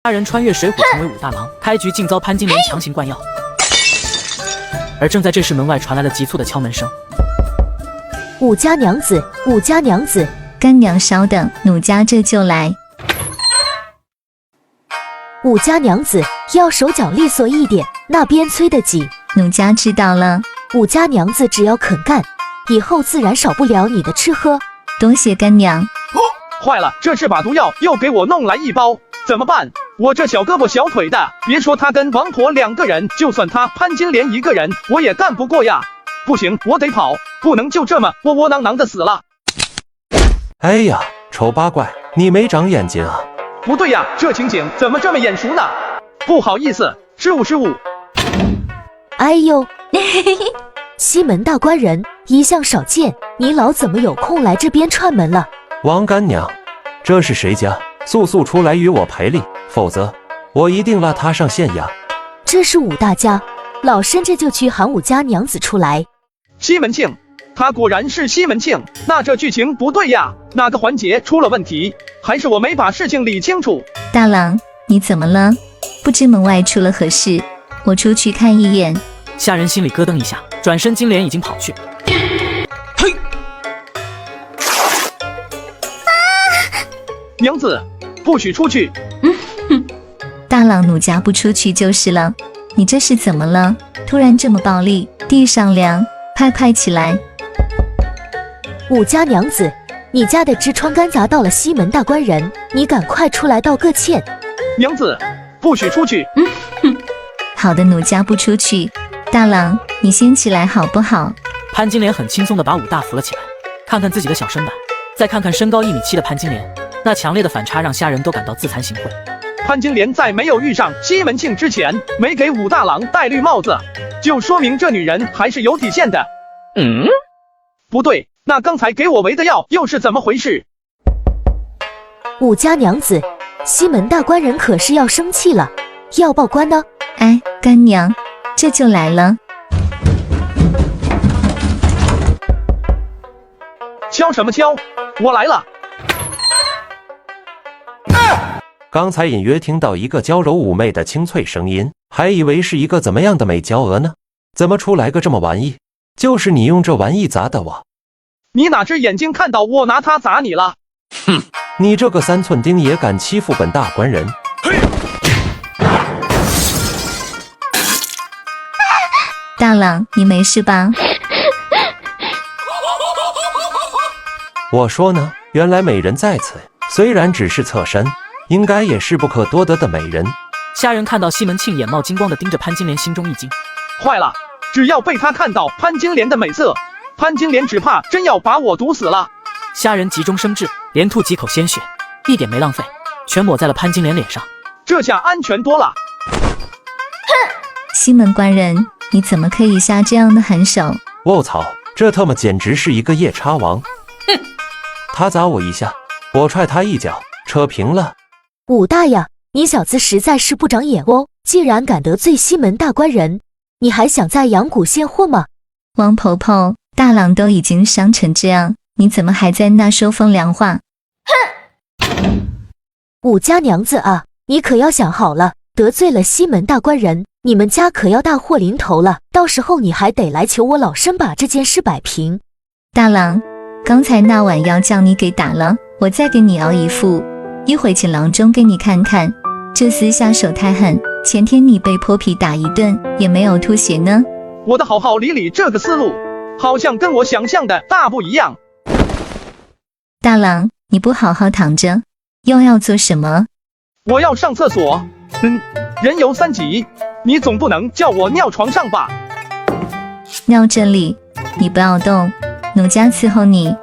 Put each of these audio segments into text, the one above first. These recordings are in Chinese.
家人穿越水浒成为武大郎，开局竟遭潘金莲强行灌药。而正在这时，门外传来了急促的敲门声。武家娘子，武家娘子，干娘稍等，奴家这就来。武家娘子要手脚利索一点，那边催得急。奴家知道了。武家娘子只要肯干，以后自然少不了你的吃喝。多谢干娘。坏了，这把毒药又给我弄来一包，怎么办？我这小胳膊小腿的，别说他跟王婆2个人，就算他潘金莲1个人，我也干不过呀！不行，我得跑，不能就这么窝窝囊囊的死了。哎呀，丑八怪，你没长眼睛啊！不对呀，这情景怎么这么眼熟呢？不好意思，失误。哎呦，西门大官人一向少见，你老怎么有空来这边串门了？王干娘，这是谁家？速出来与我赔礼，否则我一定拉他上县衙。这是武大家，老身这就去喊武家娘子出来。西门庆，他果然是西门庆，那这剧情不对呀，哪个环节出了问题？还是我没把事情理清楚？大郎，你怎么了？不知门外出了何事，我出去看一眼。下人心里咯噔一下，转身金莲已经跑去。嘿，娘子，不许出去！大郎，奴家不出去就是了。你这是怎么了？突然这么暴力，地上凉，拍起来！武家娘子，你家的痔疮干砸到了西门大官人，你赶快出来道个歉。娘子，不许出去！好的，奴家不出去。大郎，你先起来好不好？潘金莲很轻松地把武大扶了起来，看看自己的小身板，再看看身高1米7的潘金莲，那强烈的反差让下人都感到自惭形秽。潘金莲在没有遇上西门庆之前，没给武大郎戴绿帽子，就说明这女人还是有底线的。不对，那刚才给我喂的药又是怎么回事？武家娘子，西门大官人可是要生气了，要报官呢。哎，干娘，这就来了。敲什么敲？我来了。刚才隐约听到一个娇柔妩媚的清脆声音，还以为是一个怎么样的美娇娥呢？怎么出来个这么玩意？就是你用这玩意砸的我！你哪只眼睛看到我拿它砸你了？哼，你这个3寸丁也敢欺负本大官人！大郎，你没事吧？我说呢，原来美人在此，虽然只是侧身，应该也是不可多得的美人。下人看到西门庆眼冒金光地盯着潘金莲，心中一惊。坏了，只要被他看到潘金莲的美色，潘金莲只怕真要把我毒死了。下人急中生智，连吐几口鲜血，一点没浪费，全抹在了潘金莲脸上。这下安全多了。西门官人，你怎么可以下这样的狠手？卧槽，这他妈简直是一个夜叉王！他砸我一下，我踹他一脚，扯平了。武大呀，你小子实在是不长眼哦！既然敢得罪西门大官人，你还想在阳谷现货吗？王婆婆，大郎都已经伤成这样，你怎么还在那说风凉话？武家娘子啊，你可要想好了，得罪了西门大官人，你们家可要大祸临头了，到时候你还得来求我老身把这件事摆平。大郎，刚才那碗药将你给打了，我再给你熬一副，一会请郎中给你看看。这厮下手太狠，前天你被泼皮打一顿，也没有吐血呢。我的好好理这个思路，好像跟我想象的大不一样。大郎，你不好好躺着，又要做什么？我要上厕所。人有3急，你总不能叫我尿床上吧？尿这里，你不要动，奴家伺候你。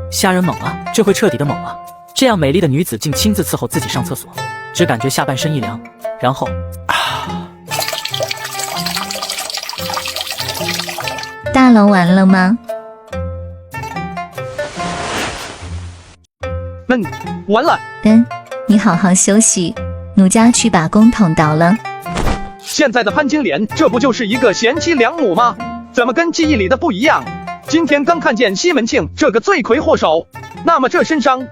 下人猛了，这回彻底的猛了。这样美丽的女子竟亲自伺候自己上厕所，只感觉下半身一凉，然后大郎完了吗？完了。你好好休息，奴家去把公桶倒了。现在的潘金莲，这不就是一个贤妻良母吗？怎么跟记忆里的不一样？今天刚看见西门庆这个罪魁祸首，那么这身伤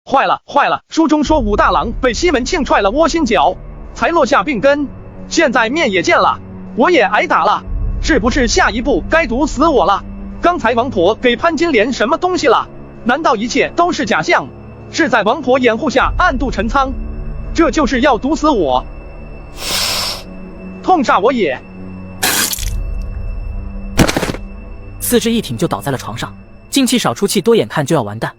坏了坏了，书中说武大郎被西门庆踹了窝心脚，才落下病根，现在面也见了，我也挨打了，是不是下一步该毒死我了？刚才王婆给潘金莲什么东西了？难道一切都是假象？是在王婆掩护下暗度陈仓？这就是要毒死我，痛煞我也！四肢一挺就倒在了床上，进气少出气多，眼看就要完蛋。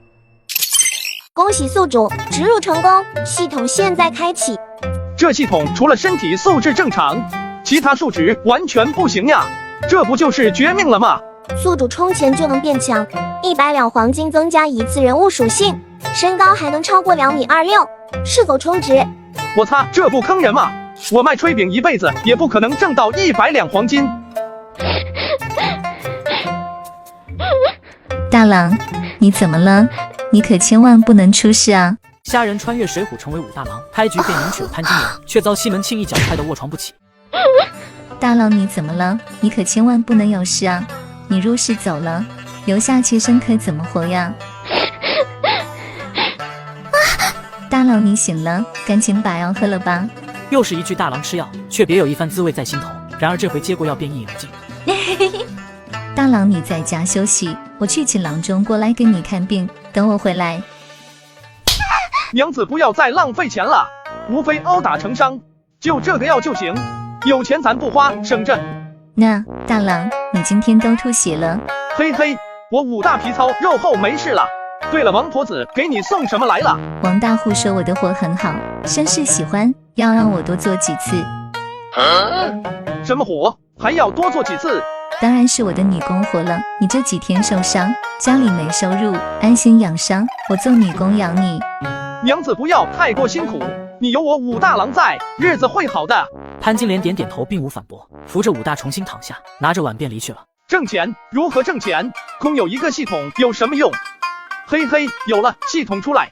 恭喜宿主植入成功，系统现在开启。这系统除了身体素质正常，其他数值完全不行呀！这不就是绝命了吗？宿主充钱就能变强，100两黄金增加一次人物属性，身高还能超过2.26米，是否充值？我擦，这不坑人吗？我卖炊饼一辈子也不可能挣到100两黄金。大郎，你怎么了？你可千万不能出事啊！虾仁穿越水浒成为武大郎，开局便迎娶了潘金莲，却遭西门庆一脚踹得卧床不起。大郎，你怎么了？你可千万不能有事啊！你入室走了，留下妾身可怎么活呀？大郎，你醒了，赶紧把药喝了吧。又是一句大郎吃药，却别有一番滋味在心头。然而这回接过药便一饮而尽。大郎，你在家休息，我去请郎中过来给你看病，等我回来。娘子不要再浪费钱了，无非殴打成伤，就这个药就行，有钱咱不花，省着。那大郎，你今天都吐血了。嘿嘿，我武大皮糙肉厚没事了。对了，王婆子给你送什么来了？王大户说我的活很好，甚是喜欢，要让我多做几次。什么活？还要多做几次？当然是我的女工活了。你这几天受伤，家里没收入，安心养伤，我做女工养你。娘子不要太过辛苦，你有我武大郎在，日子会好的。潘金莲点点头，并无反驳，扶着武大重新躺下，拿着碗便离去了。挣钱如何挣钱？空有一个系统有什么用？嘿嘿，有了，系统出来。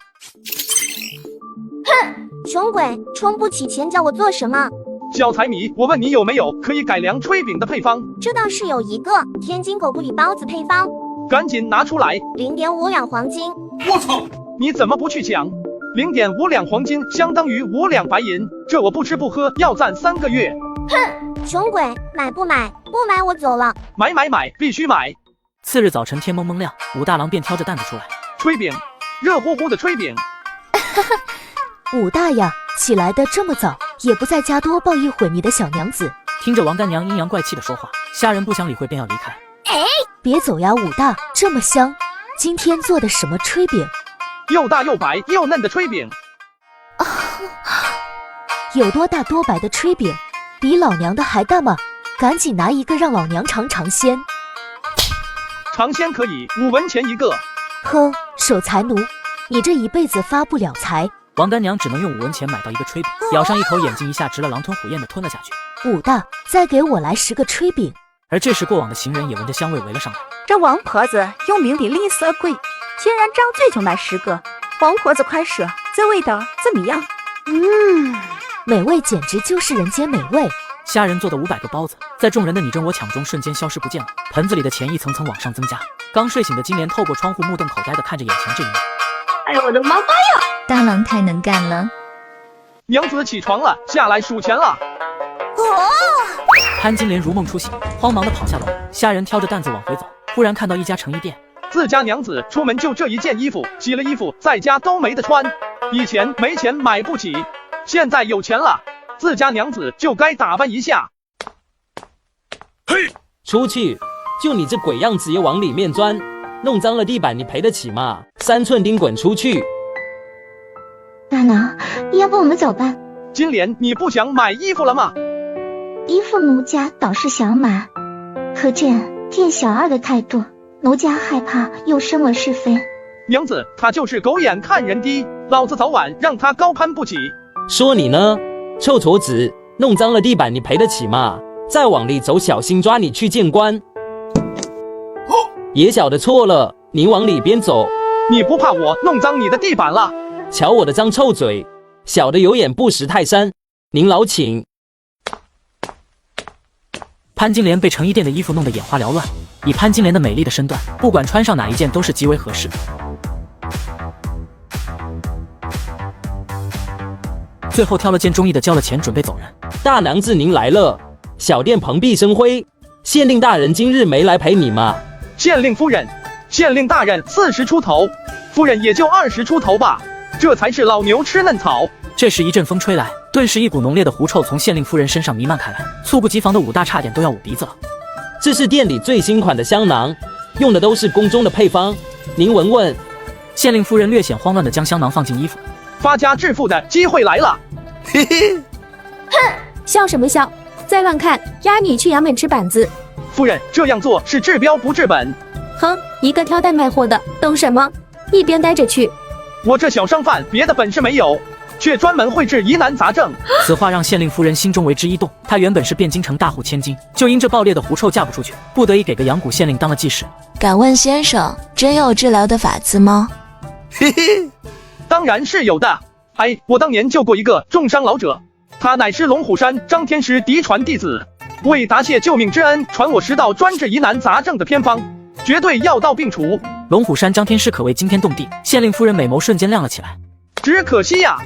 哼，穷鬼，充不起钱叫我做什么？小财迷，我问你有没有可以改良炊饼的配方？这倒是有一个天津狗不理包子配方，赶紧拿出来。0.5两黄金。我操！你怎么不去抢？0.5两黄金相当于5两白银，这我不吃不喝要攒3个月。哼，穷鬼，买不买？不买我走了。买，必须买。次日早晨天蒙蒙亮，武大郎便挑着担子出来。炊饼，热乎乎的炊饼。武大呀，起来的这么早，也不在家多抱一会你的小娘子。听着王干娘阴阳怪气的说话，虾仁不想理会，便要离开。别走呀，武大，这么香，今天做的什么炊饼？又大又白又嫩的炊饼。有多大多白的炊饼？比老娘的还大吗？赶紧拿一个让老娘尝尝鲜。尝鲜可以5文钱一个。哼，守财奴，你这一辈子发不了财。王干娘只能用5文钱买到一个炊饼，咬上一口，眼睛一下直了，狼吞虎咽的吞了下去。武大，再给我来10个炊饼。而这时过往的行人也闻着香味围了上来。这王婆子有名的吝啬鬼，竟然张嘴就买10个。王婆子快说，这味道怎么样？美味，简直就是人间美味。虾仁做的500个包子，在众人的你争我抢中瞬间消失不见了，盆子里的钱一层层往上增加。刚睡醒的金莲透过窗户目瞪口呆地看着眼前这一幕。哎呦我的妈妈呀！大郎太能干了。娘子起床了，下来数钱了。潘金莲如梦初醒，慌忙地跑下楼。虾仁挑着担子往回走，忽然看到一家成衣店。自家娘子出门就这一件衣服，洗了衣服在家都没得穿。以前没钱买不起，现在有钱了，自家娘子就该打扮一下。嘿，出去！就你这鬼样子也往里面钻，弄脏了地板你赔得起吗？3寸钉滚出去！大郎，要不我们走吧？金莲，你不想买衣服了吗？衣服奴家倒是想买，可见店小二的态度，奴家害怕又生了是非。娘子，他就是狗眼看人低，老子早晚让他高攀不起。说你呢，臭矬子，弄脏了地板你赔得起吗？再往里走，小心抓你去见官。也小的错了，你往里边走。你不怕我弄脏你的地板了？瞧我的脏臭嘴，小的有眼不识泰山。您老请。潘金莲被成衣店的衣服弄得眼花缭乱，以潘金莲的美丽的身段，不管穿上哪一件都是极为合适。最后挑了件中意的交了钱，准备走人。大娘子您来了，小店蓬荜生辉。县令大人今日没来陪你吗？县令夫人，县令大人40出头，夫人也就20出头吧，这才是老牛吃嫩草。这时一阵风吹来，顿时一股浓烈的狐臭从县令夫人身上弥漫开来，猝不及防的武大差点都要捂鼻子了。这是店里最新款的香囊，用的都是宫中的配方，您闻闻。县令夫人略显慌乱地将香囊放进衣服。发家致富的机会来了。嘿嘿，哼，笑什么笑？再乱看，押你去衙门吃板子。夫人这样做是治标不治本。哼，一个挑担卖货的，懂什么？一边待着去。我这小商贩别的本事没有，却专门会治疑难杂症。此话让县令夫人心中为之一动。她原本是汴京城大户千金，就因这爆裂的狐臭嫁不出去，不得已给个阳谷县令当了记事。敢问先生，真有治疗的法子吗？嘿嘿，当然是有的。哎，我当年救过一个重伤老者，他乃是龙虎山张天师嫡传弟子，为答谢救命之恩，传我10道专治疑难杂症的偏方，绝对药到病除。龙虎山张天师可谓惊天动地，县令夫人美眸瞬间亮了起来。只可惜呀，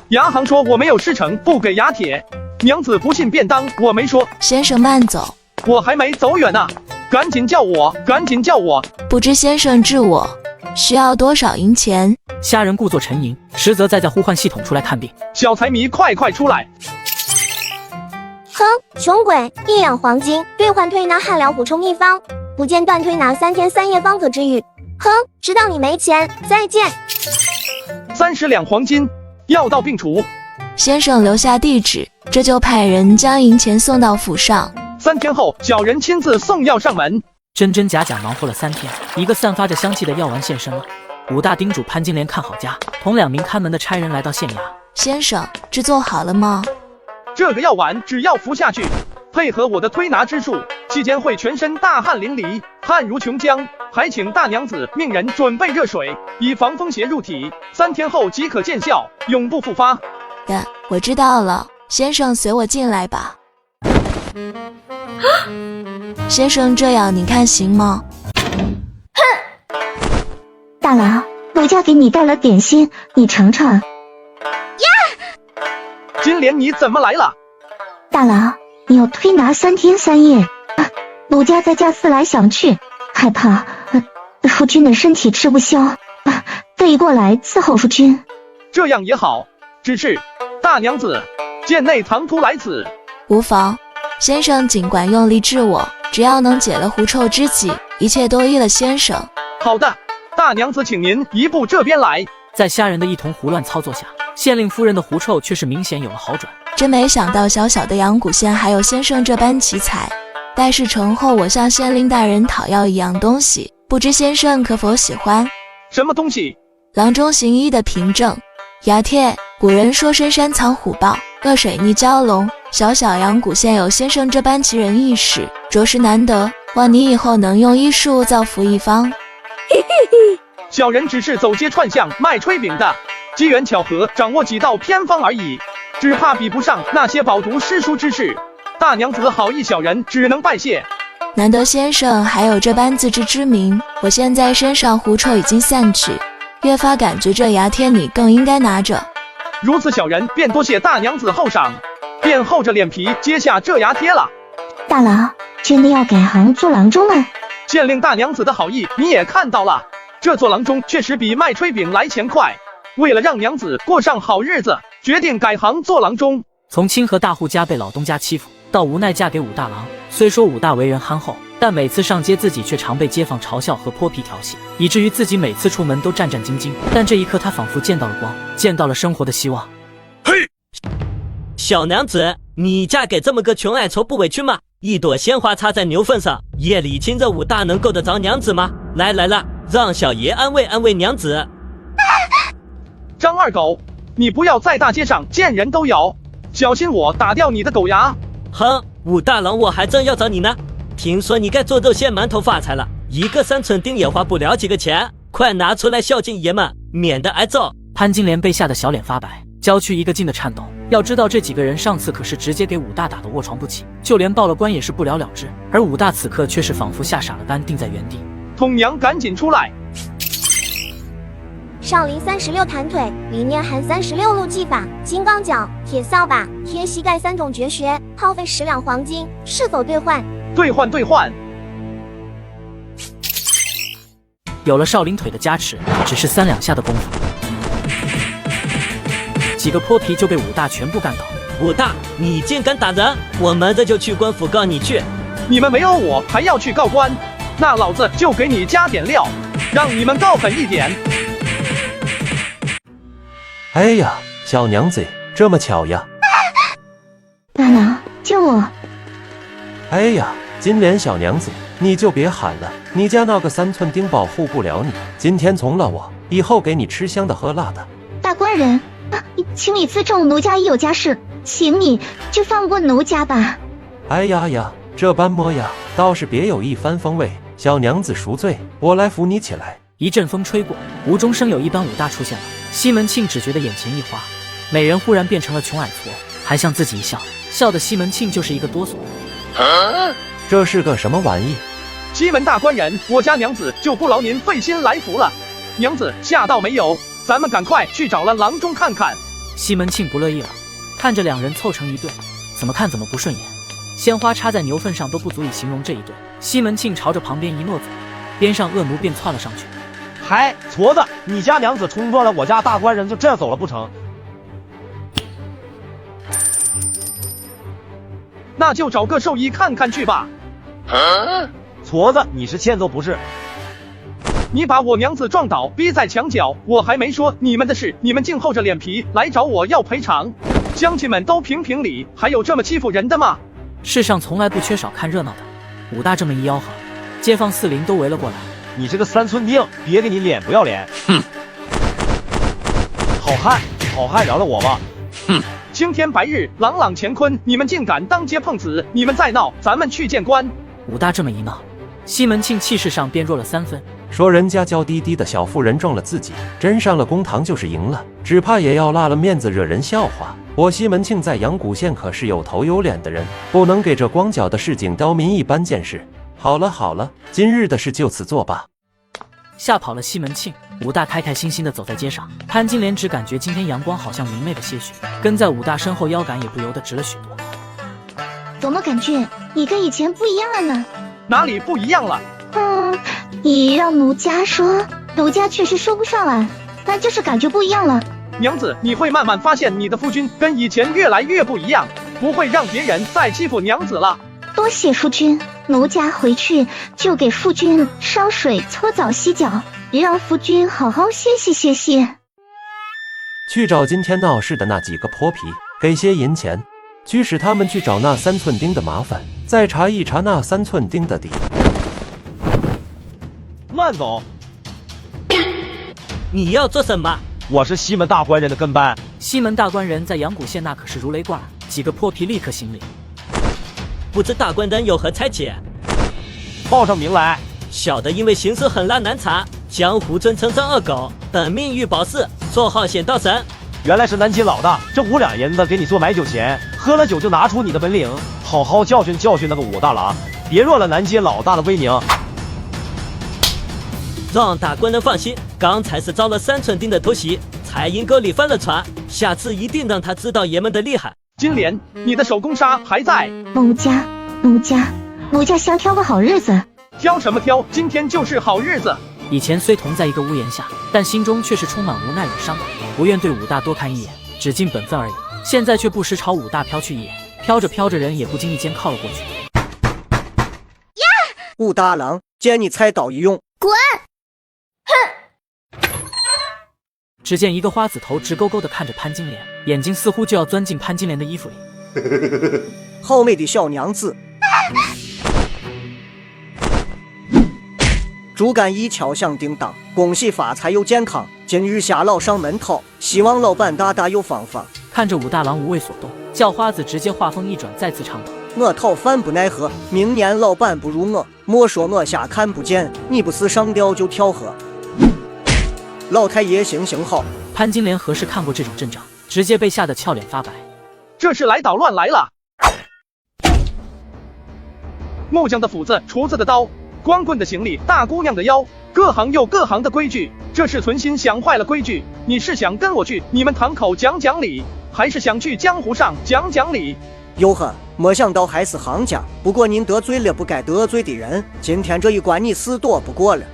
牙行说我没有师承，不给牙帖。娘子不信便当我没说。先生慢走，我还没走远呢，赶紧叫我，赶紧叫我。不知先生治我需要多少银钱？虾人故作沉吟，实则在呼唤系统出来看病。小财迷快快出来！哼，穷鬼，1两黄金兑换推拿汉疗补充1方，不间断推拿3天3夜方可治愈。哼，知道你没钱，再见。30两黄金，药到病除。先生留下地址，这就派人将银钱送到府上。3天后，小人亲自送药上门。真真假假忙活了3天，一个散发着香气的药丸现身了。武大叮嘱潘金莲看好家，同2名看门的差人来到县衙。先生，制作好了吗？这个药丸只要服下去，配合我的推拿之术，期间会全身大汗淋漓，汗如琼浆。还请大娘子命人准备热水，以防风邪入体，3天后即可见效，永不复发。我知道了，先生随我进来吧。先生，这样你看行吗？大郎，奴家给你带了点心，你尝尝。呀！金莲，你怎么来了？大郎，你要推拿3天3夜，奴家在家思来想去，害怕夫君的身体吃不消，特意过来伺候夫君。这样也好，只是大娘子，剑内唐突来此。无妨，先生尽管用力治我，只要能解了狐臭之疾，一切都依了先生。好的，大娘子，请您移步这边来。在虾人的一同胡乱操作下，县令夫人的狐臭却是明显有了好转。真没想到小小的阳谷县还有先生这般奇才。待事成后，我向县令大人讨要一样东西，不知先生可否喜欢？什么东西？郎中行医的凭证，牙帖。古人说深山藏虎豹，恶水逆蛟龙。小小阳谷县有先生这般奇人异士，着实难得。望你以后能用医术造福一方。小人只是走街串巷卖炊饼的，机缘巧合掌握几道偏方而已，只怕比不上那些饱读诗书之士。大娘子好意，小人只能拜谢。难得先生还有这般自知之明，我现在身上狐臭已经散去，越发感觉这牙贴你更应该拿着。如此，小人便多谢大娘子厚赏，便厚着脸皮接下这牙贴了。大郎，真的要改行做郎中了？县令大娘子的好意你也看到了，这做郎中确实比卖炊饼来钱快。为了让娘子过上好日子，决定改行做郎中。从清河大户家被老东家欺负，到无奈嫁给武大郎。虽说武大为人憨厚，但每次上街自己却常被街坊嘲笑和泼皮调戏，以至于自己每次出门都战战兢兢。但这一刻他仿佛见到了光，见到了生活的希望。嘿，小娘子，你嫁给这么个穷矮丑不委屈吗？一朵鲜花插在牛粪上，夜里亲这武大能够得着娘子吗？来了，让小爷安慰安慰娘子。张二狗，你不要在大街上见人都咬，小心我打掉你的狗牙。哼，武大郎，我还真要找你呢。听说你该做肉馅馒头发财了，一个3寸钉也花不了几个钱，快拿出来孝敬爷们，免得挨揍。潘金莲被吓得小脸发白，娇躯一个劲的颤抖。要知道这几个人上次可是直接给武大打得卧床不起，就连报了官也是不了了之，而武大此刻却是仿佛吓傻了般定在原地。童娘赶紧出来！少林36弹腿，里面含36路技法，金刚脚、铁扫把、贴膝盖3种绝学，耗费10两黄金，是否兑换？兑换兑换。有了少林腿的加持，只是3两下的功夫，几个泼皮就被武大全部干倒。武大，你竟敢打人，我们这就去官府告你去。你们没有我还要去告官，那老子就给你加点料，让你们告狠一点。哎呀，小娘子，这么巧呀！大郎，救我！哎呀，金莲小娘子，你就别喊了，你家那个3寸钉保护不了你。今天从了我，以后给你吃香的喝辣的。大官人，请你自重，奴家已有家室，请你就放过奴家吧。哎呀呀，这般模样倒是别有一番风味。小娘子赎罪，我来扶你起来。一阵风吹过，无中生有一般武大出现了。西门庆只觉得眼前一花，美人忽然变成了穷矮矬，还向自己一笑，笑得西门庆就是一个哆嗦。这是个什么玩意？西门大官人，我家娘子就不劳您费心来扶了。娘子吓到没有？咱们赶快去找了郎中看看。西门庆不乐意了，看着2人凑成一对，怎么看怎么不顺眼。鲜花插在牛粪上都不足以形容这一对。西门庆朝着旁边一诺嘴，边上恶奴便窜了上去。嗨，矬子，你家娘子冲撞了我家大官人，就这样走了不成？那就找个兽医看看去吧。矬子，你是欠揍不是？你把我娘子撞倒，逼在墙角，我还没说你们的事，你们竟厚着脸皮来找我要赔偿。乡亲们都评评理，还有这么欺负人的吗？世上从来不缺少看热闹的。武大这么一吆喝，街坊四邻都围了过来。你这个3寸钉，别给你脸不要脸！哼！好汉，好汉饶了我吧！哼！青天白日，朗朗乾坤，你们竟敢当街碰瓷！你们再闹，咱们去见官！武大这么一闹，西门庆气势上便弱了3分。说人家娇滴滴的小妇人撞了自己，真上了公堂就是赢了，只怕也要落了面子，惹人笑话。我西门庆在阳谷县可是有头有脸的人，不能给这光脚的市井刁民一般见识。好了好了，今日的事就此作罢。吓跑了西门庆，武大开开心心地走在街上。潘金莲只感觉今天阳光好像明媚了些许，跟在武大身后腰杆也不由得直了许多。怎么感觉你跟以前不一样了呢？哪里不一样了？你让奴家说，奴家确实说不上来，但就是感觉不一样了。娘子，你会慢慢发现你的夫君跟以前越来越不一样，不会让别人再欺负娘子了。多谢夫君，奴家回去就给夫君烧水搓澡洗脚，让夫君好好歇息歇息。去找今天闹事的那几个泼皮，给些银钱，驱使他们去找那3寸钉的麻烦，再查一查那3寸钉的底。慢走！你要做什么？我是西门大官人的跟班。西门大官人在阳谷县那可是如雷贯耳，几个泼皮立刻行礼。不知大官人有何差遣？报上名来。小的因为行事狠辣难查，江湖尊称这恶狗，本命欲保释，绰号显道神。原来是南京老大，这5两银子给你做买酒钱，喝了酒就拿出你的本领，好好教训教训那个武大郎，别弱了南街老大的威名。让大官人放心，刚才是遭了3寸钉的偷袭，才因沟里翻了船，下次一定让他知道爷们的厉害。金莲，你的手工纱还在？奴家想挑个好日子。挑什么挑？今天就是好日子。以前虽同在一个屋檐下，但心中却是充满无奈与伤感，不愿对武大多看一眼，只尽本分而已。现在却不时朝武大飘去一眼，飘着飘着人也不经意间靠了过去。武大郎，见你才刀一用，滚！哼！只见一个花子头直勾勾地看着潘金莲，眼睛似乎就要钻进潘金莲的衣服里。好美的小娘子！竹竿一敲响叮当，恭喜发财又健康。今日下老上门讨，希望老板大大有方法。看着武大郎无为所动，叫花子直接话锋一转，再次唱道：我讨饭不奈何，明年老板不如我。莫说我瞎看不见，你不是上吊就跳河。老太爷行行好。潘金莲何时看过这种阵仗，直接被吓得俏脸发白。这是来捣乱来了。木匠的斧子，厨子的刀，光棍的行李，大姑娘的腰，各行有各行的规矩，这是存心想坏了规矩。你是想跟我去你们堂口讲讲理，还是想去江湖上讲讲理？哟呵，没想到还是行家。不过您得罪了不该得罪的人，今天这一关你死躲不过了。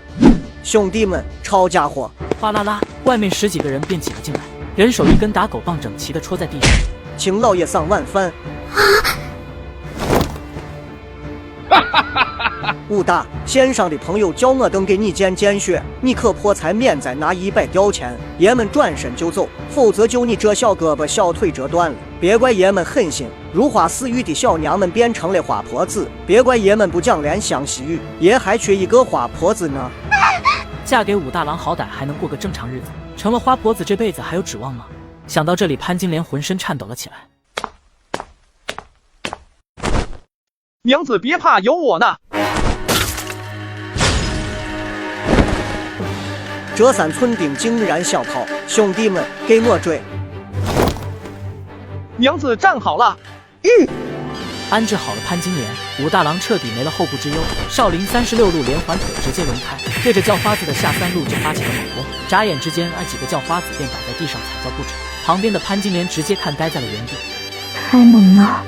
兄弟们，抄家伙！哗啦啦，外面10几个人便挤了进来，人手一根打狗棒，整齐地戳在地上。请老爷上晚饭。武大，线上的朋友叫我等给你见血，你可破财免再拿100吊钱。爷们转身就走，否则就你这小胳膊小腿折断了。别怪爷们狠心，如花似玉的小娘们变成了花婆子。别怪爷们不讲怜香惜玉，爷还缺一个花婆子呢。嫁给武大郎好歹还能过个正常日子，成了花婆子这辈子还有指望吗？想到这里，潘金莲浑身颤抖了起来。娘子别怕，有我呢。这3寸钉竟然小跑，兄弟们给我追！娘子站好了。安置好了潘金莲，武大郎彻底没了后顾之忧。少林36路连环腿直接轮开，对着叫花子的下3路就发起了猛攻。眨眼之间，几个叫花子便倒在地上惨叫不止。旁边的潘金莲直接看呆在了原地。太猛了！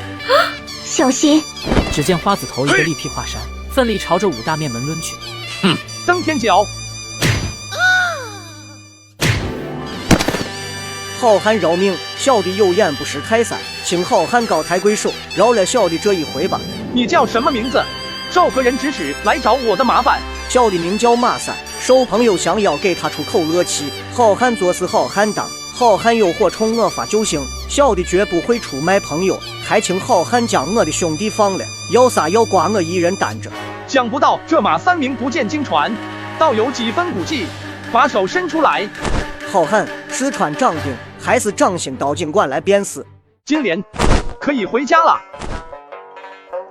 小心！只见花子头一个力劈华山，奋力朝着武大面门抡去。登天脚！好汉饶命，小的有眼不识泰山，请好汉高抬贵手，饶了小的这一回吧。你叫什么名字？受何人指使来找我的麻烦？小的名叫马三，受朋友想要给他出口恶气。好汉做事好汉当，好汉有火冲我发救星。小的绝不会出卖朋友，还请好汉将我的兄弟放了，要杀要剐我一人担着。想不到这马3名不见经传，倒有几分骨气，把手伸出来。好汉是穿掌钉还是掌心刀尽管来辨识？金莲，可以回家了。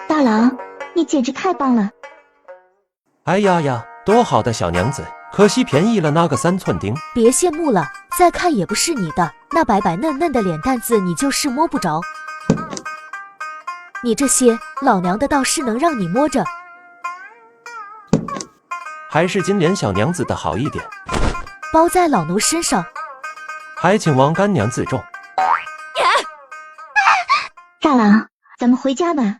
大郎，你简直太棒了！哎呀呀，多好的小娘子，可惜便宜了那个3寸钉。别羡慕了，再看也不是你的，那白白嫩嫩的脸蛋子你就是摸不着。你这些老娘的倒是能让你摸着。还是金莲小娘子的好一点。包在老奴身上，还请王干娘自重。大郎，咱们回家吧。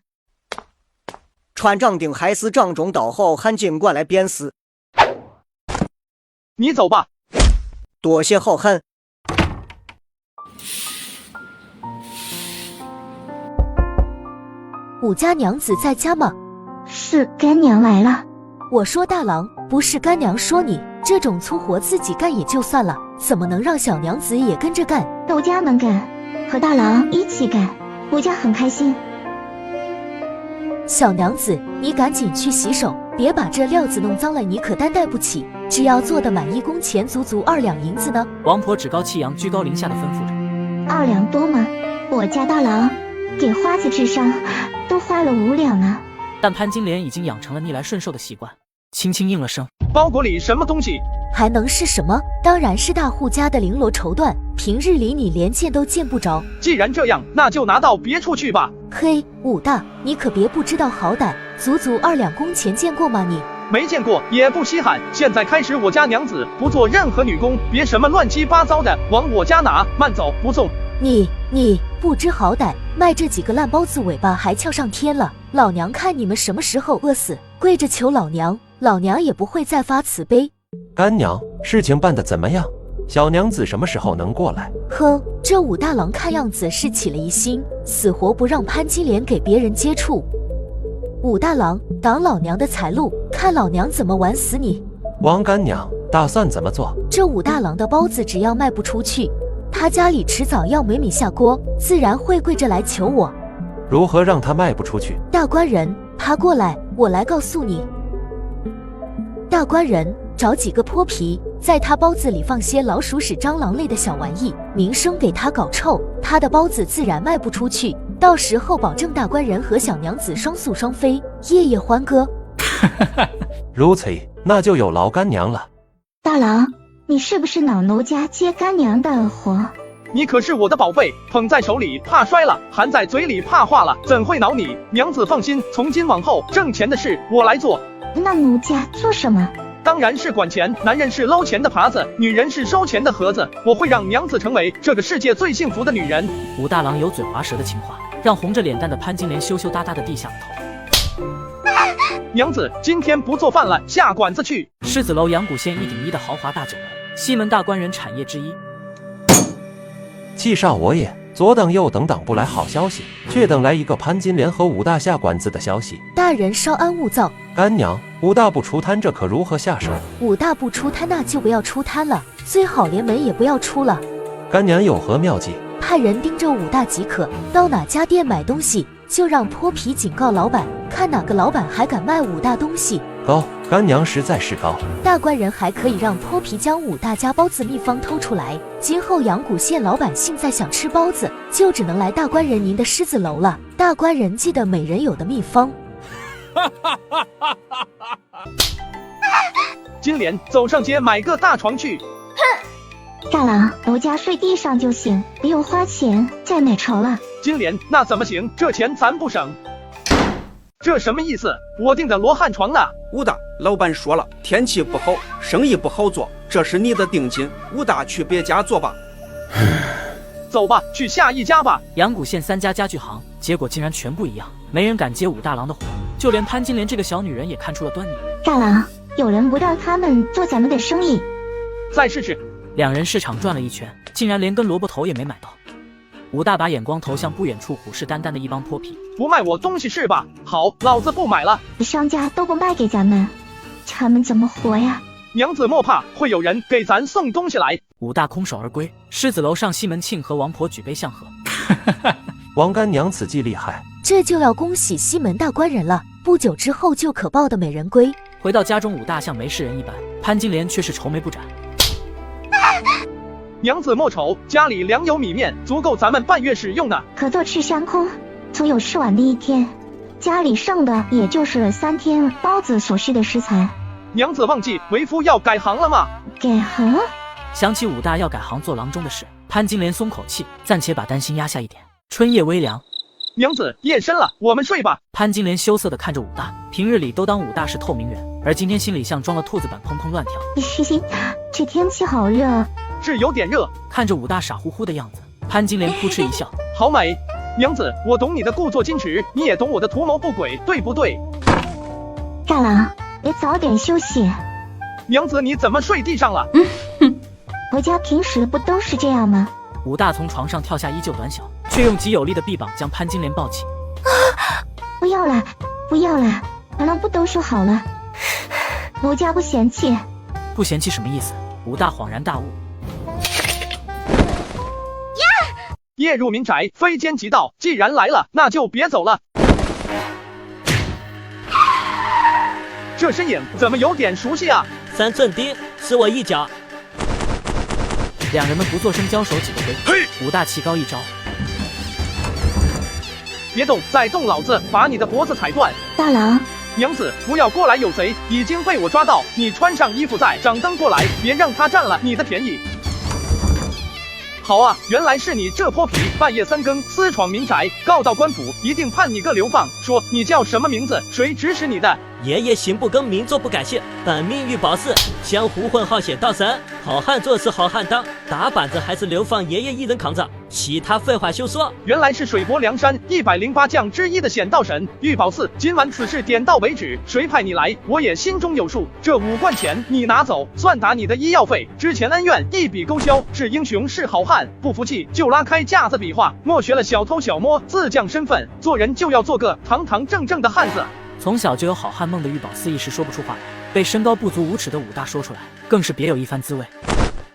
穿掌钉还是掌中刀，好汉尽管来辨识。你走吧。多谢好汉。武家娘子在家吗？是干娘来了。我说大郎，不是干娘说你这种粗活自己干也就算了，怎么能让小娘子也跟着干？斗家能干，和大郎一起干，我家很开心。小娘子，你赶紧去洗手，别把这料子弄脏了，你可担待不起。只要做的满1工钱，足2两银子呢。王婆趾高气扬，居高临下的吩咐着。2两多吗？我家大郎给花子治伤都花了5两呢。但潘金莲已经养成了逆来顺受的习惯，轻轻应了声。包裹里什么东西？还能是什么？当然是大户家的绫罗绸缎，平日里你连见都见不着。既然这样，那就拿到别处去吧。嘿，武大，你可别不知道好歹，足2两工钱见过吗你？没见过也不稀罕。现在开始，我家娘子不做任何女工，别什么乱七八糟的往我家拿，慢走不送。你不知好歹，卖这几个烂包子尾巴还翘上天了。老娘看你们什么时候饿死，跪着求老娘，老娘也不会再发慈悲。干娘，事情办得怎么样？小娘子什么时候能过来？哼，这武大郎看样子是起了疑心，死活不让潘金莲给别人接触。武大郎，挡老娘的财路，看老娘怎么玩死你！王干娘打算怎么做？这武大郎的包子只要卖不出去，他家里迟早要没米下锅，自然会跪着来求我。如何让他卖不出去？大官人，爬过来，我来告诉你。大官人，找几个泼皮，在他包子里放些老鼠屎、蟑螂类的小玩意，名声给他搞臭，他的包子自然卖不出去。到时候保证大官人和小娘子双宿双飞，夜夜欢歌。如此，那就有劳干娘了。大郎，你是不是恼奴家接干娘的活？你可是我的宝贝，捧在手里怕摔了，含在嘴里怕化了，怎会恼你？娘子放心，从今往后挣钱的事我来做。那奴家做什么？当然是管钱。男人是捞钱的耙子，女人是收钱的盒子。我会让娘子成为这个世界最幸福的女人。武大郎油嘴滑舌的情话，让红着脸蛋的潘金莲羞羞答答的低下了头。娘子，今天不做饭了，下馆子去。狮子楼阳谷县1顶1的豪华大酒楼，西门大官人产业之一。气煞我也！左等右等等不来好消息，却等来一个潘金莲和武大下馆子的消息。大人稍安勿躁。干娘，武大不出摊，这可如何下手？武大不出摊，那就不要出摊了，最好连门也不要出了。干娘有何妙计？派人盯着武大即可，到哪家店买东西，就让泼皮警告老板，看哪个老板还敢卖武大东西。高，干娘实在是高。大官人还可以让泼皮将武大家包子秘方偷出来，今后阳谷县老百姓再想吃包子，就只能来大官人您的狮子楼了。大官人记得美人有的秘方。金莲，走上街买个大床去。大郎，楼家睡地上就行，不用花钱再买床了。金莲，那怎么行？这钱咱不省。这什么意思？我订的罗汉床呢？武大，老板说了，天气不好，生意不好做，这是你的定金。武大，去别家做吧。走吧，去下一家吧。阳谷县3家家具行，结果竟然全部一样，没人敢接武大郎的活，就连潘金莲这个小女人也看出了端倪。大郎，有人不让他们做咱们的生意。再试试。两人市场转了一圈，竟然连根萝卜头也没买到。武大把眼光投向不远处虎视眈眈的一帮泼皮。不卖我东西是吧？好，老子不买了。商家都不卖给咱们，他们怎么活呀？娘子莫怕，会有人给咱送东西来。武大空手而归，狮子楼上西门庆和王婆举杯相和。王干娘此计厉害，这就要恭喜西门大官人了，不久之后就可抱得美人归。回到家中，武大像没事人一般，潘金莲却是愁眉不展。娘子莫愁，家里粮油米面足够咱们半月使用呢。可坐吃山空，总有吃完的一天，家里剩的也就是3天包子所需的食材。娘子忘记为夫要改行了吗？改行？想起武大要改行做郎中的事，潘金莲松口气，暂且把担心压下一点。春夜微凉，娘子夜深了，我们睡吧。潘金莲羞涩地看着武大，平日里都当武大是透明人，而今天心里像装了兔子般砰砰乱跳。这天气好热。是有点热。看着武大傻乎乎的样子，潘金莲扑哧一笑，好美。娘子，我懂你的故作矜持，你也懂我的图谋不轨，对不对？大郎，别早点休息。娘子，你怎么睡地上了？我家平时不都是这样吗？武大从床上跳下，依旧短小，却用极有力的臂膀将潘金莲抱起。不要了，不要了，大郎不都说好了，我家不嫌弃。不嫌弃什么意思？武大恍然大悟。夜入民宅，非奸即盗，既然来了，那就别走了。这身影怎么有点熟悉啊？3寸钉，是我一脚。两人们不作声，交手几个回。武大气高一招，别动，再动老子把你的脖子踩断。大郎，娘子不要过来，有贼已经被我抓到，你穿上衣服再掌灯过来，别让他占了你的便宜。好啊，原来是你这泼皮，半夜3更私闯民宅，告到官府一定判你个流放。说你叫什么名字？谁指使你的？爷爷行不更名，坐不改姓，本命欲保四，江湖混好写道神，好汉做事好汉当，打板子还是流放爷爷一人扛着，其他废话休说。原来是水泊梁山108将之一的显道神玉宝四，今晚此事点到为止，谁派你来我也心中有数。这5贯钱你拿走，算打你的医药费，之前恩怨一笔勾销。是英雄是好汉，不服气就拉开架子比划，莫学了小偷小摸自降身份，做人就要做个堂堂正正的汉子。从小就有好汉梦的玉宝四一时说不出话来，被身高不足无耻的武大说出来，更是别有一番滋味。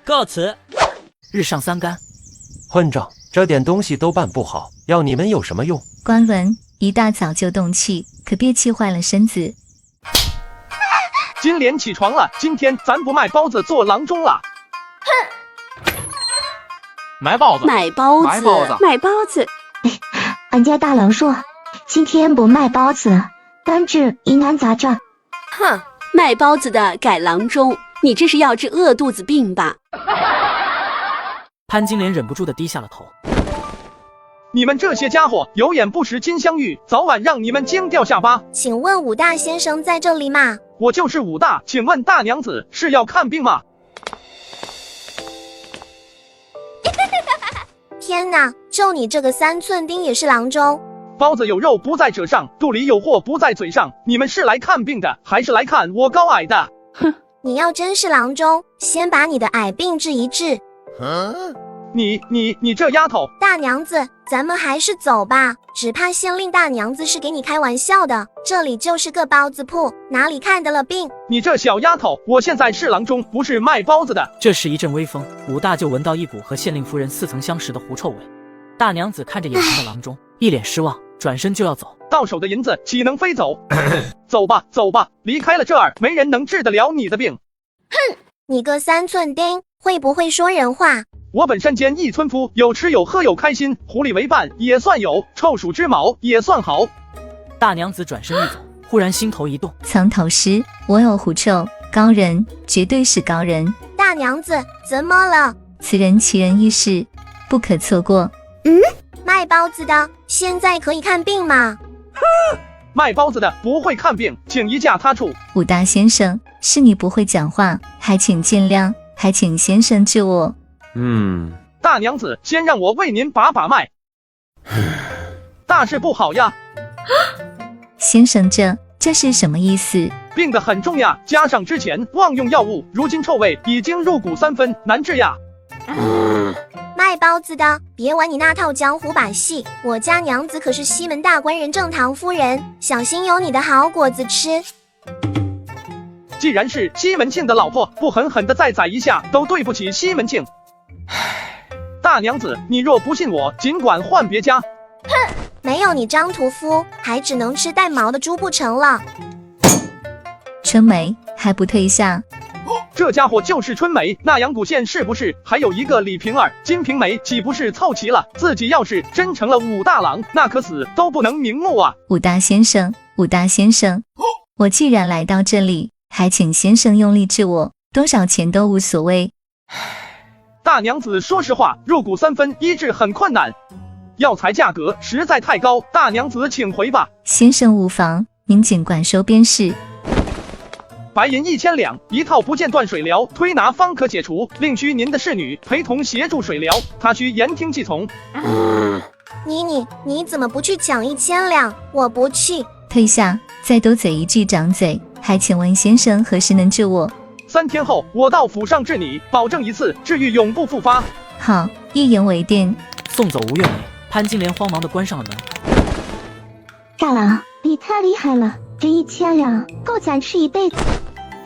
告辞。日上3竿，混账，这点东西都办不好，要你们有什么用？官文，一大早就动气，可别气坏了身子。金莲起床了，今天咱不卖包子做郎中了。买包子，买包子，买包子，买包子。俺家大郎说，今天不卖包子，单治疑难杂症。哼，卖包子的改郎中，你这是要治饿肚子病吧？潘金莲忍不住的低下了头。你们这些家伙有眼不识金镶玉，早晚让你们惊掉下巴。请问武大先生在这里吗？我就是武大，请问大娘子是要看病吗？天哪，就你这个3寸丁也是郎中？包子有肉不在褶上，肚里有货不在嘴上。你们是来看病的，还是来看我高矮的？哼，你要真是郎中，先把你的矮病治一治。你这丫头！大娘子，咱们还是走吧，只怕县令大娘子是给你开玩笑的，这里就是个包子铺，哪里看得了病？你这小丫头，我现在是郎中，不是卖包子的。这时一阵微风，武大就闻到一股和县令夫人似曾相识的狐臭味。大娘子看着眼前的郎中，一脸失望，转身就要走。到手的银子岂能飞走？走吧，走吧，离开了这儿，没人能治得了你的病。哼，你个3寸丁，会不会说人话？我本山间一村夫，有吃有喝有开心，狐狸为伴也算有，臭鼠之毛也算好。大娘子转身一走，忽然心头一动，藏头诗，我有狐臭，高人，绝对是高人。大娘子，怎么了？此人奇人异事，不可错过。卖包子的，现在可以看病吗？卖包子的不会看病，请移驾他处。武大先生，是你不会讲话，还请见谅，还请先生救我。大娘子，先让我为您把把脉。大事不好呀！先生，这是什么意思？病得很重呀，加上之前妄用药物，如今臭味已经入骨3分，难治呀。卖包子的，别玩你那套江湖把戏，我家娘子可是西门大官人正堂夫人，小心有你的好果子吃。既然是西门庆的老婆，不狠狠的再宰一下，都对不起西门庆。大娘子，你若不信我，尽管换别家。哼，没有你张屠夫，还只能吃带毛的猪不成了。春梅还不退下？这家伙就是春梅，那阳谷县是不是还有一个李瓶儿、金瓶梅，岂不是凑齐了？自己要是真成了武大郎，那可死都不能瞑目啊！武大先生，武大先生，我既然来到这里，还请先生用力治我，多少钱都无所谓。大娘子，说实话，入骨3分医治很困难，药材价格实在太高，大娘子请回吧。先生无妨，您尽管收便是。白银1000两，一套不间断水疗，推拿方可解除，另需您的侍女陪同协助水疗，她需言听计从。你怎么不去抢1000两？我不去。退下，再多嘴一句掌嘴，还请问先生何时能救我？3天后我到府上治你，保证一次治愈永不复发。好，一言为定。送走吴月梅，潘金莲慌忙地关上了门。大郎，你太厉害了，这1000两够咱吃一辈子。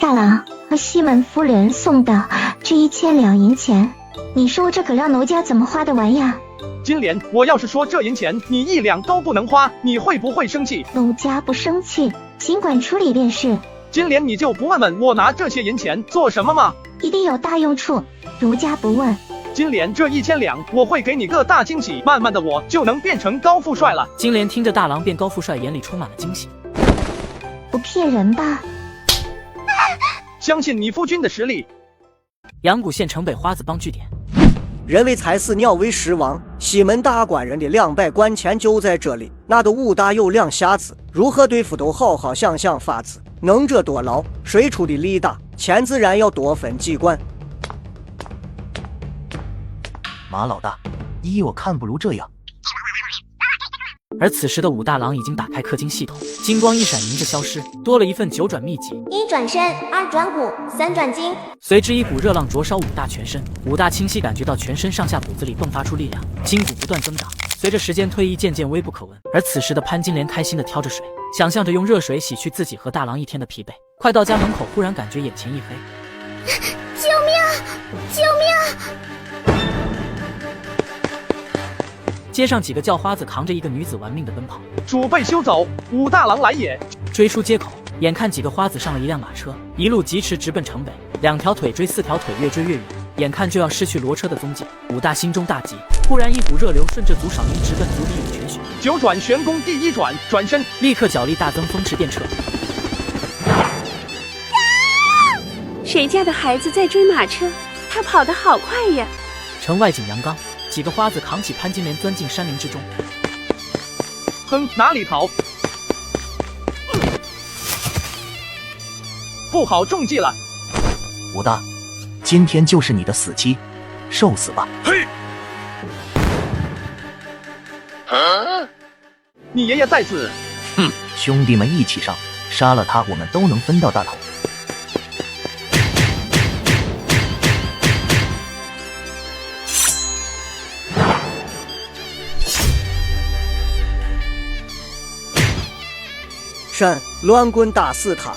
大郎，西门夫人送的这1000两银钱，你说这可让奴家怎么花得完呀？金莲，我要是说这银钱你1两都不能花，你会不会生气？奴家不生气，尽管处理便是。金莲，你就不问问我拿这些银钱做什么吗？一定有大用处，奴家不问。金莲，这1000两我会给你个大惊喜，慢慢的我就能变成高富帅了。金莲听着大郎变高富帅，眼里充满了惊喜。不骗人吧？相信你夫君的实力。阳谷县城北花子帮据点，人为财死，鸟为食亡。西门大官人的200贯钱就在这里，那个武大有2瞎子，如何对付都好好想想法子。能者多劳，谁出的力大，钱自然要多分几贯。马老大，依我看不如这样。而此时的武大郎已经打开氪金系统，金光一闪，迎着消失，多了一份9转秘籍：1转身，2转骨，3转筋。随之一股热浪灼烧武大全身，武大清晰感觉到全身上下骨子里迸发出力量，筋骨不断增长，随着时间推移渐渐微不可闻。而此时的潘金莲开心地挑着水，想着用热水洗去自己和大郎一天的疲惫。快到家门口，忽然感觉眼前一黑，救命！救命！街上几个叫花子扛着一个女子玩命地奔跑，主被休走，武大郎来也！追出街口，眼看几个花子上了一辆马车，一路疾驰直奔城北，2条腿追4条腿，越追越远，眼看就要失去骡车的踪迹。武大心中大急，忽然一股热流顺着足少阴直奔足底涌泉穴。9转玄功第1转，转身，立刻脚力大增，风驰电掣。谁家的孩子在追马车？他跑得好快呀！城外景阳冈，几个花子扛起潘金莲钻进山林之中。哼，哪里逃？不好中计了。武大，今天就是你的死期，受死吧！嘿，你爷爷在此。哼，兄弟们一起上，杀了他，我们都能分到大头。闪！乱棍打死他！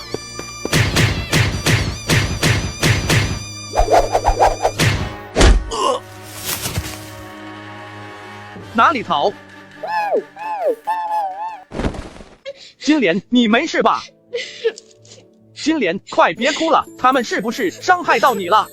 哪里逃？金莲，你没事吧？金莲，快别哭了，他们是不是伤害到你了？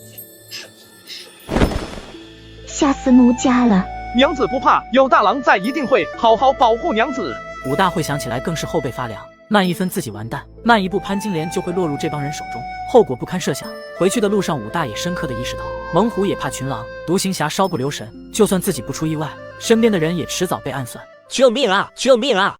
吓死奴家了！娘子不怕，有大郎在，一定会好好保护娘子。武大会想起来更是后背发凉，慢一分自己完蛋，慢一步潘金莲就会落入这帮人手中，后果不堪设想。回去的路上，武大也深刻的意识到，猛虎也怕群狼，独行侠稍不留神，就算自己不出意外，身边的人也迟早被暗算。救命啊！救命啊！